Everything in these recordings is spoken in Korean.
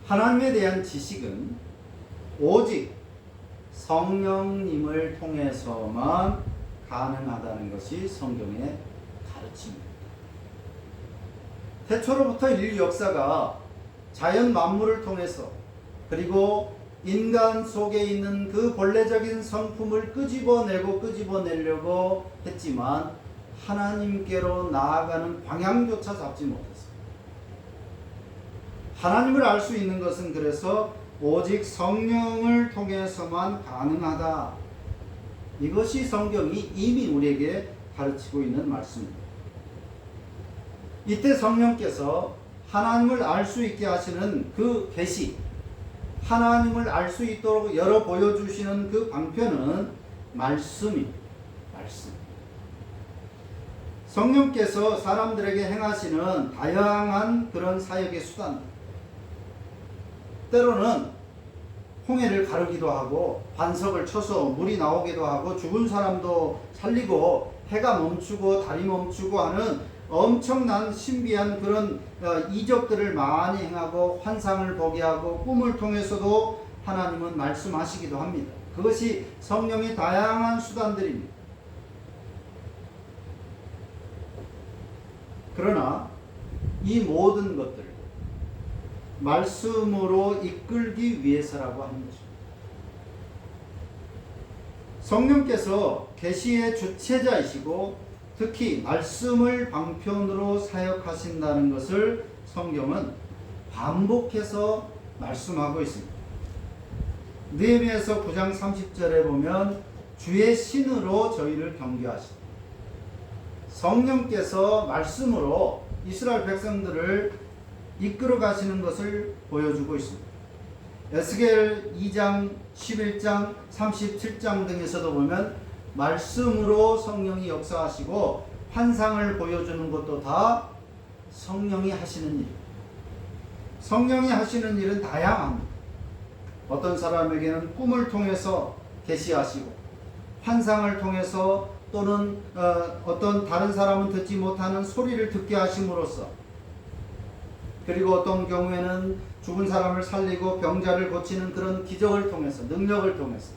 하나님에 대한 지식은 오직 성령님을 통해서만 가능하다는 것이 성경의 가르침입니다. 태초로부터 인류 역사가 자연 만물을 통해서 그리고 인간 속에 있는 그 본래적인 성품을 끄집어내려고 했지만 하나님께로 나아가는 방향조차 잡지 못했어요. 하나님을 알 수 있는 것은 그래서 오직 성령을 통해서만 가능하다. 이것이 성경이 이미 우리에게 가르치고 있는 말씀입니다. 이때 성령께서 하나님을 알 수 있게 하시는 그 계시, 하나님을 알 수 있도록 열어 보여주시는 그 방편은 말씀입니다. 말씀. 성령께서 사람들에게 행하시는 다양한 그런 사역의 수단, 때로는 홍해를 가르기도 하고 반석을 쳐서 물이 나오기도 하고 죽은 사람도 살리고 해가 멈추고 달이 멈추고 하는 엄청난 신비한 그런 이적들을 많이 행하고 환상을 보게 하고 꿈을 통해서도 하나님은 말씀하시기도 합니다. 그것이 성령의 다양한 수단들입니다. 그러나 이 모든 것들 말씀으로 이끌기 위해서라고 하는 것입니다. 성령께서 계시의 주체자이시고 특히 말씀을 방편으로 사역하신다는 것을 성경은 반복해서 말씀하고 있습니다. 느헤미야서 9장 30절에 보면 주의 신으로 저희를 경계하시다. 성령께서 말씀으로 이스라엘 백성들을 이끌어 가시는 것을 보여주고 있습니다. 에스겔 2장, 11장, 37장 등에서도 보면 말씀으로 성령이 역사하시고 환상을 보여주는 것도 다 성령이 하시는 일. 성령이 하시는 일은 다양합니다. 어떤 사람에게는 꿈을 통해서 계시하시고 환상을 통해서 또는 어떤 다른 사람은 듣지 못하는 소리를 듣게 하심으로써 그리고 어떤 경우에는 죽은 사람을 살리고 병자를 고치는 그런 기적을 통해서 능력을 통해서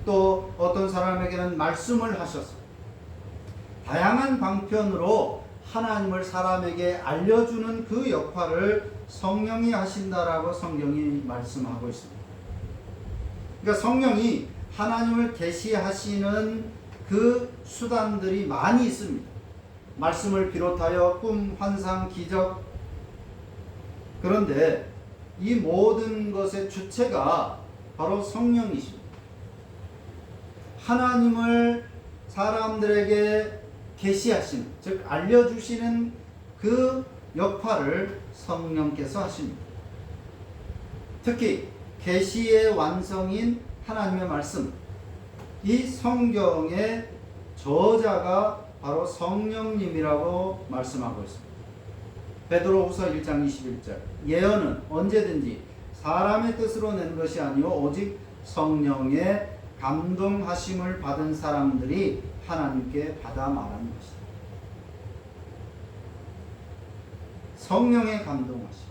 또 어떤 사람에게는 말씀을 하셔서 다양한 방편으로 하나님을 사람에게 알려주는 그 역할을 성령이 하신다라고 성경이 말씀하고 있습니다. 그러니까 성령이 하나님을 계시하시는 그 수단들이 많이 있습니다. 말씀을 비롯하여 꿈, 환상, 기적. 그런데 이 모든 것의 주체가 바로 성령이십니다. 하나님을 사람들에게 계시하시는, 즉 알려주시는 그 역할을 성령께서 하십니다. 특히 계시의 완성인 하나님의 말씀, 이 성경의 저자가 바로 성령님이라고 말씀하고 있습니다. 베드로후서 1장 21절 예언은 언제든지 사람의 뜻으로 낸 것이 아니요 오직 성령의 감동하심을 받은 사람들이 하나님께 받아 말하는 것이다. 성령의 감동하심.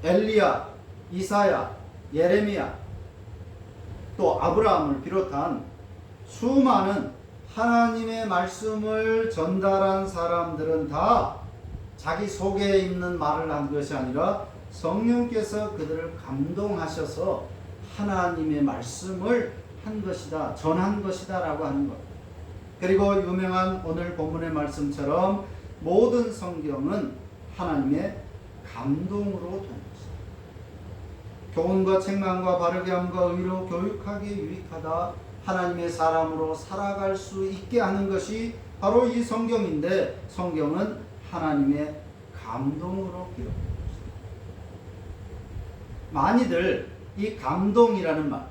엘리야, 이사야, 예레미야, 또 아브라함을 비롯한 수많은 하나님의 말씀을 전달한 사람들은 다 자기 속에 있는 말을 한 것이 아니라 성령께서 그들을 감동하셔서 하나님의 말씀을 한 것이다, 전한 것이다 라고 하는 것. 그리고 유명한 오늘 본문의 말씀처럼 모든 성경은 하나님의 감동으로 된 것이다. 교훈과 책망과 바르게 함과 의로 교육하기에 유익하다. 하나님의 사람으로 살아갈 수 있게 하는 것이 바로 이 성경인데 성경은 하나님의 감동으로 기록된 것이다. 많이들 이 감동이라는 말,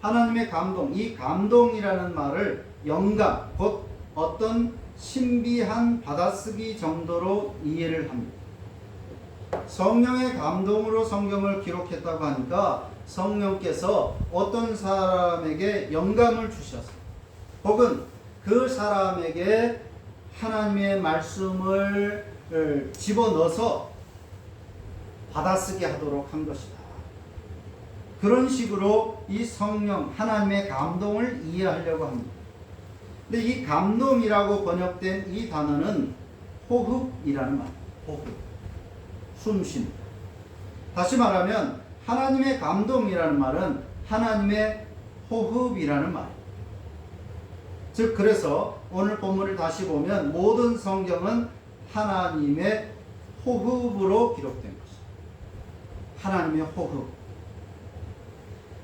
하나님의 감동, 이 감동이라는 말을 영감, 곧 어떤 신비한 받아쓰기 정도로 이해를 합니다. 성령의 감동으로 성경을 기록했다고 하니까 성령께서 어떤 사람에게 영감을 주셔서 혹은 그 사람에게 하나님의 말씀을 집어넣어서 받아쓰게 하도록 한 것이다. 그런 식으로 이 성령 하나님의 감동을 이해하려고 합니다. 근데 이 감동이라고 번역된 이 단어는 호흡이라는 말, 호흡, 숨쉰. 다시 말하면 하나님의 감동이라는 말은 하나님의 호흡이라는 말. 즉 그래서 오늘 본문을 다시 보면 모든 성경은 하나님의 호흡으로 기록된 것입니다. 하나님의 호흡.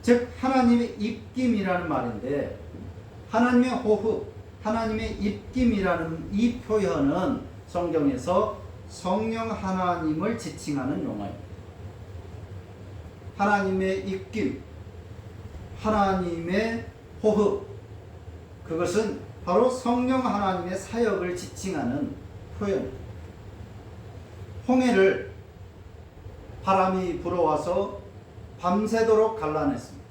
즉 하나님의 입김이라는 말인데 하나님의 호흡, 하나님의 입김이라는 이 표현은 성경에서 성령 하나님을 지칭하는 용어입니다. 하나님의 입김, 하나님의 호흡, 그것은 바로 성령 하나님의 사역을 지칭하는 표현입니다. 홍해를 바람이 불어와서 밤새도록 갈라냈습니다.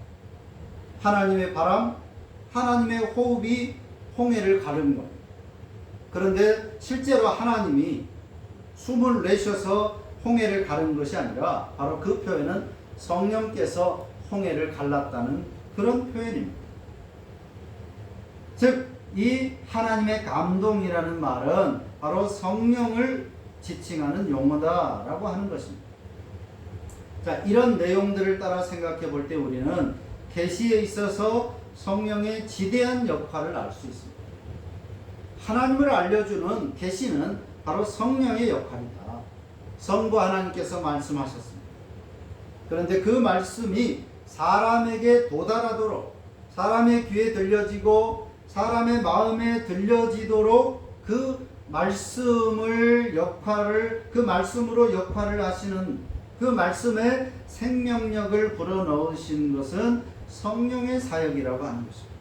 하나님의 바람, 하나님의 호흡이 홍해를 가른 겁니다. 그런데 실제로 하나님이 숨을 내쉬어서 홍해를 가른 것이 아니라 바로 그 표현은 성령께서 홍해를 갈랐다는 그런 표현입니다. 즉, 이 하나님의 감동이라는 말은 바로 성령을 지칭하는 용어다라고 하는 것입니다. 자, 이런 내용들을 따라 생각해 볼 때 우리는 계시에 있어서 성령의 지대한 역할을 알 수 있습니다. 하나님을 알려주는 계시는 바로 성령의 역할이다. 성부 하나님께서 말씀하셨습니다. 그런데 그 말씀이 사람에게 도달하도록, 사람의 귀에 들려지고 사람의 마음에 들려지도록 그 말씀으로 역할을 하시는 그 말씀에 생명력을 불어넣으신 것은 성령의 사역이라고 하는 것입니다.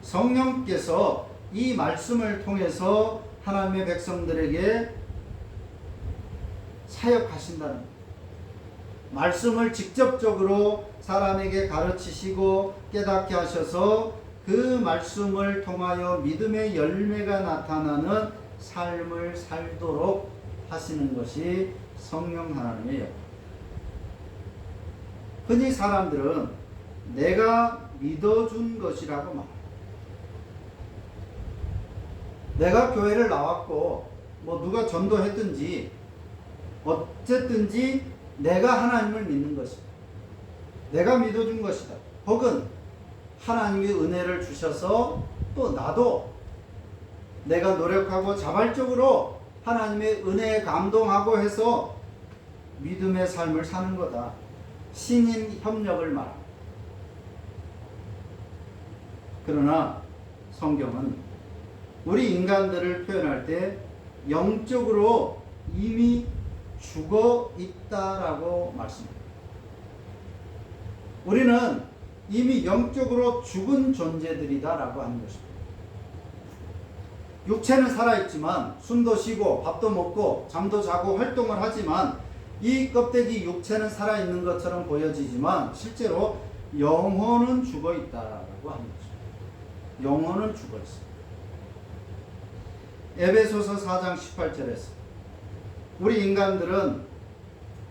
성령께서 이 말씀을 통해서 하나님의 백성들에게 사역하신다는 것. 말씀을 직접적으로 사람에게 가르치시고 깨닫게 하셔서 그 말씀을 통하여 믿음의 열매가 나타나는 삶을 살도록 하시는 것이 성령 하나님의 역할. 흔히 사람들은 내가 믿어준 것이라고 말합니다. 내가 교회를 나왔고 누가 전도했든지 어쨌든지 내가 하나님을 믿는 것이다. 내가 믿어준 것이다. 혹은 하나님이 은혜를 주셔서 또 나도 내가 노력하고 자발적으로 하나님의 은혜에 감동하고 해서 믿음의 삶을 사는 거다. 신인 협력을 말합니다. 그러나 성경은 우리 인간들을 표현할 때 영적으로 이미 죽어 있다라고 말씀합니다. 우리는 이미 영적으로 죽은 존재들이다라고 하는 것입니다. 육체는 살아있지만 숨도 쉬고 밥도 먹고 잠도 자고 활동을 하지만 이 껍데기 육체는 살아있는 것처럼 보여지지만 실제로 영혼은 죽어 있다라고 하는 것입니다. 영혼은 죽어 있습니다. 에베소서 4장 18절에서 우리 인간들은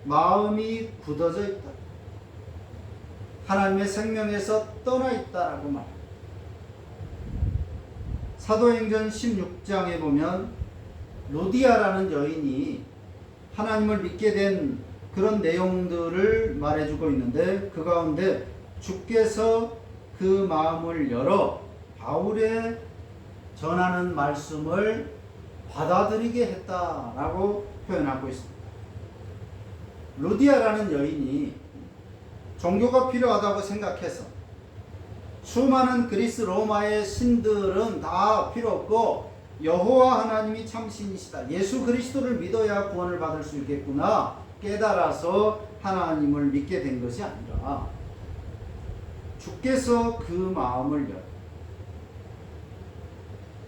마음이 굳어져 있다. 하나님의 생명에서 떠나 있다라고 말합니다. 사도행전 16장에 보면 루디아라는 여인이 하나님을 믿게 된 그런 내용들을 말해주고 있는데 그 가운데 주께서 그 마음을 열어 바울의 전하는 말씀을 받아들이게 했다라고 표현하고 있습니다. 루디아라는 여인이 종교가 필요하다고 생각해서 수많은 그리스 로마의 신들은 다 필요 없고 여호와 하나님이 참 신이시다. 예수 그리스도를 믿어야 구원을 받을 수 있겠구나 깨달아서 하나님을 믿게 된 것이 아니라 주께서 그 마음을 열.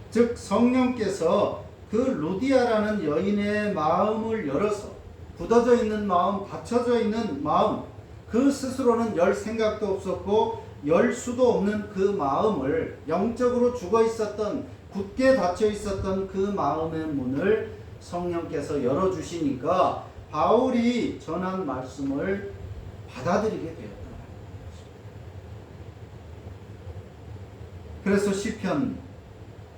즉 성령께서 그 루디아라는 여인의 마음을 열어서 굳어져 있는 마음, 닫혀져 있는 마음, 그 스스로는 열 생각도 없었고 열 수도 없는 그 마음을 영적으로 죽어 있었던 굳게 닫혀 있었던 그 마음의 문을 성령께서 열어주시니까 바울이 전한 말씀을 받아들이게 되었다. 그래서 시편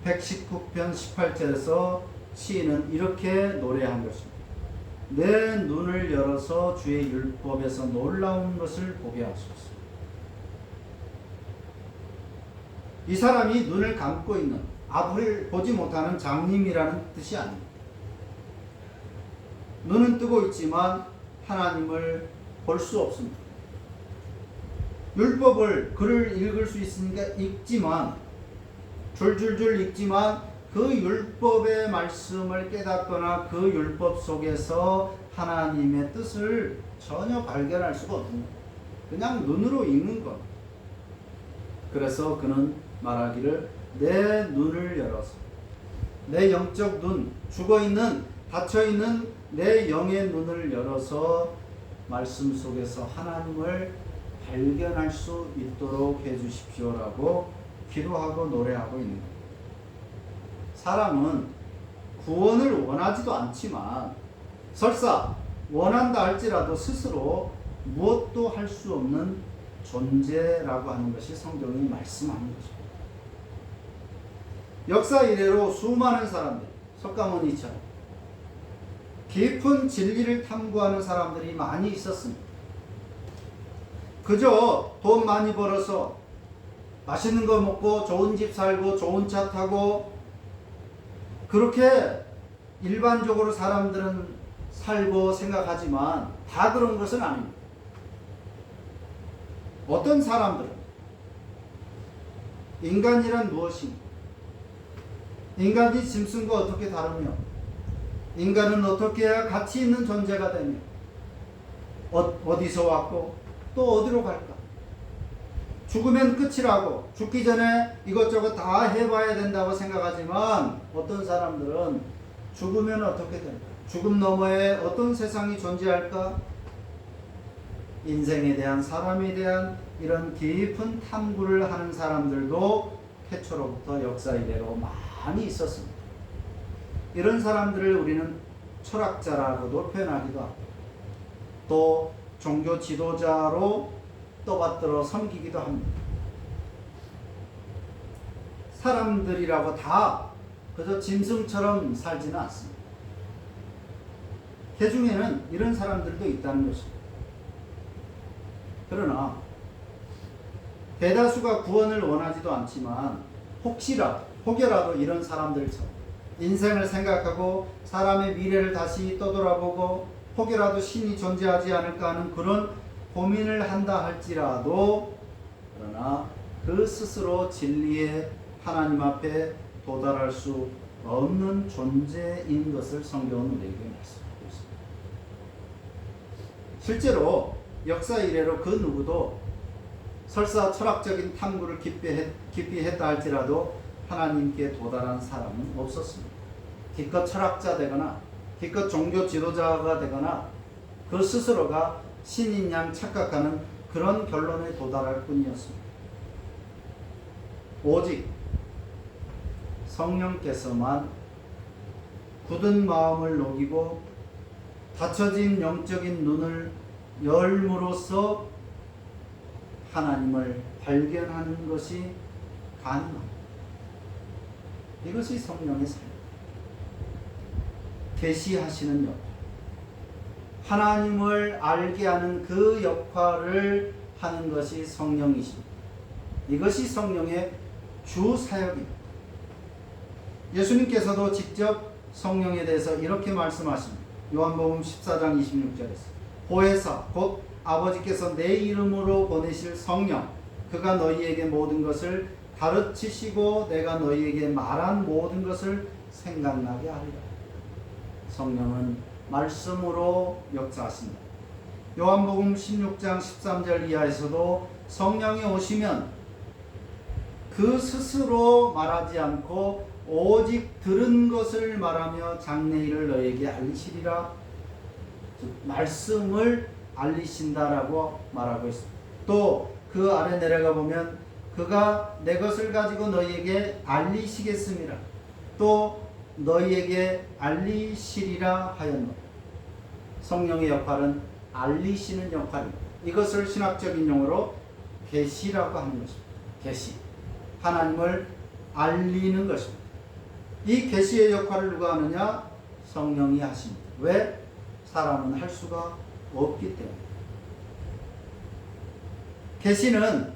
119편 18절에서 시인은 이렇게 노래한 것입니다. 내 눈을 열어서 주의 율법에서 놀라운 것을 보게 하소서. 이 사람이 눈을 감고 있는, 앞을 보지 못하는 장님이라는 뜻이 아닙니다. 눈은 뜨고 있지만 하나님을 볼 수 없습니다. 율법을, 글을 읽을 수 있으니까 읽지만, 줄줄줄 읽지만 그 율법의 말씀을 깨닫거나 그 율법 속에서 하나님의 뜻을 전혀 발견할 수가 없습니다. 그냥 눈으로 읽는 것. 그래서 그는 말하기를 내 눈을 열어서, 내 영적 눈, 죽어있는, 닫혀있는 내 영의 눈을 열어서 말씀 속에서 하나님을 발견할 수 있도록 해주십시오라고 기도하고 노래하고 있는 거예요. 사람은 구원을 원하지도 않지만 설사 원한다 할지라도 스스로 무엇도 할 수 없는 존재라고 하는 것이 성경이 말씀하는 것입니다. 역사 이래로 수많은 사람들, 석가모니처럼 깊은 진리를 탐구하는 사람들이 많이 있었습니다. 그저 돈 많이 벌어서 맛있는 거 먹고 좋은 집 살고 좋은 차 타고 그렇게 일반적으로 사람들은 살고 생각하지만 다 그런 것은 아닙니다. 어떤 사람들은 인간이란 무엇인가? 인간이 짐승과 어떻게 다르며 인간은 어떻게 해야 가치 있는 존재가 되며 어디서 왔고 또 어디로 갈까? 죽으면 끝이라고 죽기 전에 이것저것 다 해봐야 된다고 생각하지만 어떤 사람들은 죽으면 어떻게 될까? 죽음 너머에 어떤 세상이 존재할까? 인생에 대한, 사람에 대한 이런 깊은 탐구를 하는 사람들도 태초로부터 역사 이래로 많이 있었습니다. 이런 사람들을 우리는 철학자라고도 표현하기도 하고 또 종교 지도자로 떠받들어 섬기기도 합니다. 사람들이라고 다 그저 짐승처럼 살지는 않습니다. 그 중에는 이런 사람들도 있다는 것입니다. 그러나 대다수가 구원을 원하지도 않지만 혹여라도 이런 사람들처럼 인생을 생각하고 사람의 미래를 다시 떠돌아보고 혹여라도 신이 존재하지 않을까 하는 그런 고민을 한다 할지라도 그러나 그 스스로 진리의 하나님 앞에 도달할 수 없는 존재인 것을 성경은 우리에게 말씀하고 있습니다. 실제로 역사 이래로 그 누구도 설사 철학적인 탐구를 깊이 했다 할지라도 하나님께 도달한 사람은 없었습니다. 기껏 철학자 되거나 기껏 종교 지도자가 되거나 그 스스로가 신인 양 착각하는 그런 결론에 도달할 뿐이었습니다. 오직 성령께서만 굳은 마음을 녹이고 닫혀진 영적인 눈을 열므로써 하나님을 발견하는 것이 가능합니다. 이것이 성령의 삶. 계시하시는 역할. 하나님을 알게 하는 그 역할을 하는 것이 성령이십니다. 이것이 성령의 주 사역입니다. 예수님께서도 직접 성령에 대해서 이렇게 말씀하십니다. 요한복음 14장 26절에서 보혜사 곧 아버지께서 내 이름으로 보내실 성령 그가 너희에게 모든 것을 가르치시고 내가 너희에게 말한 모든 것을 생각나게 하리라. 성령은 말씀으로 역사하십니다. 요한복음 16장 13절 이하에서도 성령이 오시면 그 스스로 말하지 않고 오직 들은 것을 말하며 장래일을 너희에게 알리시리라. 즉 말씀을 알리신다라고 말하고 있습니다. 또 그 아래 내려가 보면 그가 내 것을 가지고 너희에게 알리시겠습니다. 또 너희에게 알리시리라 하였노라. 성령의 역할은 알리시는 역할입니다. 이것을 신학적인 용어로 계시라고 하는 것입니다. 계시. 하나님을 알리는 것입니다. 이 계시의 역할을 누가 하느냐? 성령이 하십니다. 왜? 사람은 할 수가 없기 때문에. 계시는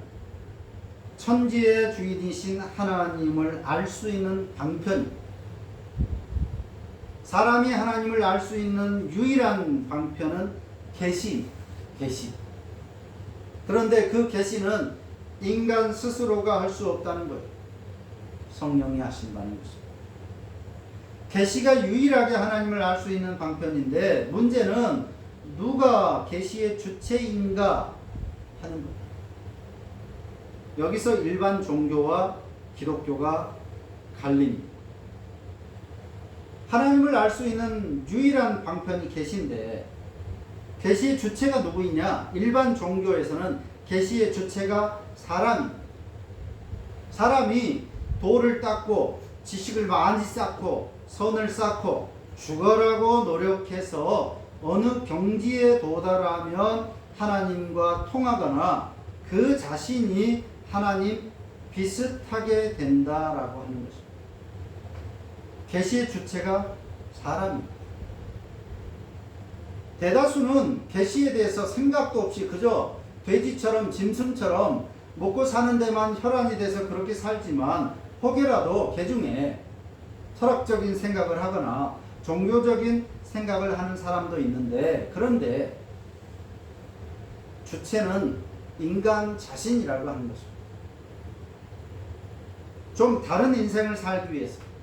천지의 주인이신 하나님을 알 수 있는 방편입니다. 사람이 하나님을 알 수 있는 유일한 방편은 계시입니다. 계시. 그런데 그 계시는 인간 스스로가 할 수 없다는 거예요. 성령이 하신다는 것입니다. 계시가 유일하게 하나님을 알 수 있는 방편인데 문제는 누가 계시의 주체인가 하는 거예요. 여기서 일반 종교와 기독교가 갈립니다. 하나님을 알 수 있는 유일한 방편이 계시인데 계시의 주체가 누구이냐? 일반 종교에서는 계시의 주체가 사람입니다. 사람이 돌을 닦고 지식을 많이 쌓고 선을 쌓고 죽어라고 노력해서 어느 경지에 도달하면 하나님과 통하거나 그 자신이 하나님 비슷하게 된다라고 하는 것입니다. 계시의 주체가 사람입니다. 대다수는 계시에 대해서 생각도 없이 그저 돼지처럼 짐승처럼 먹고 사는 데만 혈안이 돼서 그렇게 살지만 혹여라도 개중에 철학적인 생각을 하거나 종교적인 생각을 하는 사람도 있는데 그런데 주체는 인간 자신이라고 하는 것입니다. 좀 다른 인생을 살기 위해서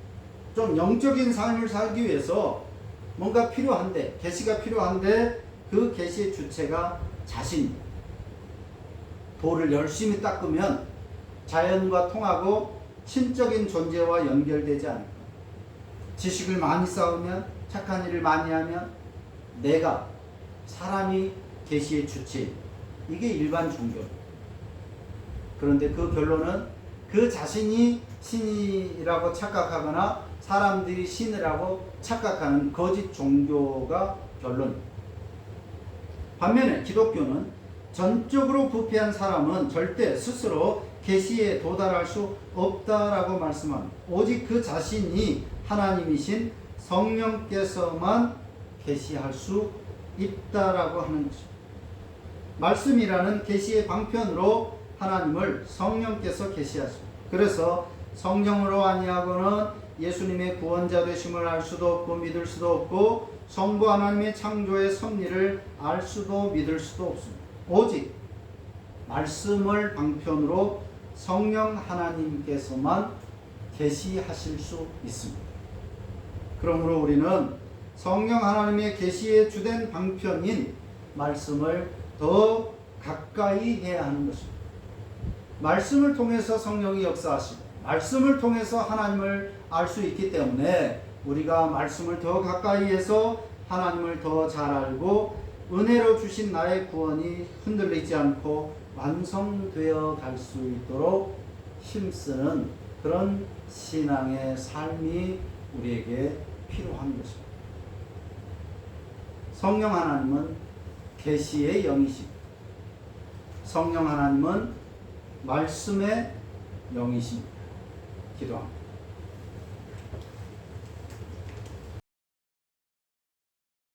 좀 영적인 삶을 살기 위해서 뭔가 필요한데 계시가 필요한데 그 계시의 주체가 자신입니다. 돌을 열심히 닦으면 자연과 통하고 신적인 존재와 연결되지 않을까. 지식을 많이 쌓으면 착한 일을 많이 하면 내가 사람이 계시의 주체입니다. 이게 일반 종교입니다. 그런데 그 결론은 그 자신이 신이라고 착각하거나 사람들이 신이라고 착각하는 거짓 종교가 결론입니다. 반면에 기독교는 전적으로 부패한 사람은 절대 스스로 계시에 도달할 수 없다라고 말씀합니다. 오직 그 자신이 하나님이신 성령께서만 계시할 수 있다라고 하는 것입니다. 말씀이라는 계시의 방편으로 하나님을 성령께서 계시하십니다. 그래서 성령으로 아니하고는 예수님의 구원자 되심을 알 수도 없고 믿을 수도 없고 성부 하나님의 창조의 섭리를 알 수도 믿을 수도 없습니다. 오직 말씀을 방편으로 성령 하나님께서만 계시하실 수 있습니다. 그러므로 우리는 성령 하나님의 계시의 주된 방편인 말씀을 더 가까이 해야 하는 것입니다. 말씀을 통해서 성령이 역사하시고 말씀을 통해서 하나님을 알 수 있기 때문에 우리가 말씀을 더 가까이 해서 하나님을 더 잘 알고 은혜로 주신 나의 구원이 흔들리지 않고 완성되어 갈 수 있도록 힘쓰는 그런 신앙의 삶이 우리에게 필요한 것입니다. 성령 하나님은 계시의 영이십니다. 성령 하나님은 말씀의 영이십니다. 기도합니다.